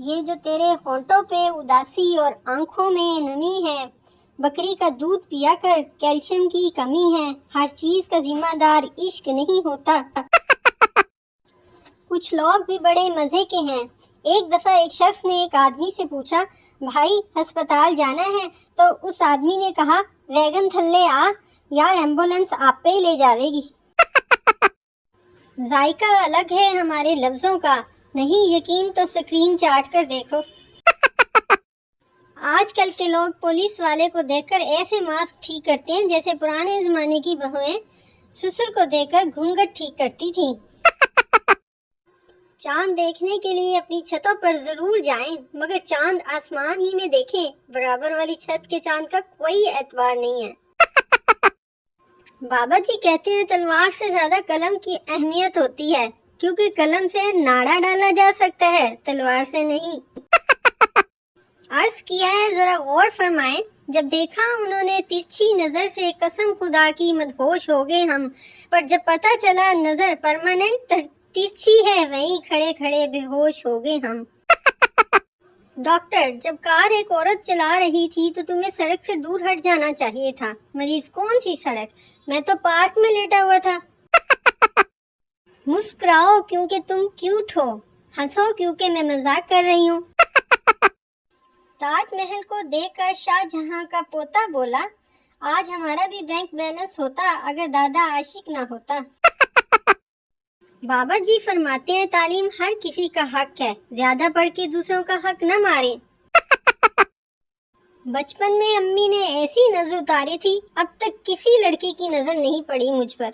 یہ جو تیرے ہونٹوں پہ اداسی اور آنکھوں میں نمی ہے، بکری کا دودھ پیا کر، کیلشیم کی کمی ہے، ہر چیز کا ذمہ دار عشق نہیں ہوتا۔ کچھ لوگ بھی بڑے مزے کے ہیں۔ ایک دفعہ ایک شخص نے ایک آدمی سے پوچھا، بھائی ہسپتال جانا ہے؟ تو اس آدمی نے کہا، ویگن تھلے آ، یار ایمبولینس آپ پہ ہی لے جاوے گی۔ ذائقہ الگ ہے ہمارے لفظوں کا، نہیں یقین تو سکرین چاٹ کر دیکھو۔ آج کل کے لوگ پولیس والے کو دیکھ کر ایسے ماسک ٹھیک کرتے ہیں جیسے پرانے زمانے کی بہویں سسر کو دیکھ کر گھونگھٹ ٹھیک کرتی تھیں۔ چاند دیکھنے کے لیے اپنی چھتوں پر ضرور جائیں، مگر چاند آسمان ہی میں دیکھیں، برابر والی چھت کے چاند کا کوئی اعتبار نہیں ہے۔ بابا جی کہتے ہیں تلوار سے زیادہ قلم کی اہمیت ہوتی ہے، کیونکہ قلم سے ناڑا ڈالا جا سکتا ہے، تلوار سے نہیں۔ عرض کیا ہے ذرا غور فرمائیں، جب دیکھا انہوں نے ترچھی نظر سے، قسم خدا کی مدہوش ہو گئے ہم، پر جب پتہ چلا نظر پرماننٹ ترچھی ہے، وہیں کھڑے کھڑے بے ہوش ہو گئے ہم۔ ڈاکٹر، جب کار ایک عورت چلا رہی تھی تو تمہیں سڑک سے دور ہٹ جانا چاہیے تھا۔ مریض، کون سی سڑک؟ میں تو پارک میں لیٹا ہوا تھا۔ مسکراؤ کیونکہ تم کیوٹ ہو، ہنسو کیونکہ میں مذاق کر رہی ہوں۔ تاج محل کو دیکھ کر شاہ جہاں کا پوتا بولا، آج ہمارا بھی بینک بیلنس ہوتا اگر دادا عاشق نہ ہوتا۔ بابا جی فرماتے ہیں تعلیم ہر کسی کا حق ہے، زیادہ پڑھ کے دوسروں کا حق نہ ماریں۔ بچپن میں امی نے ایسی نظر اتاری تھی، اب تک کسی لڑکی کی نظر نہیں پڑی مجھ پر۔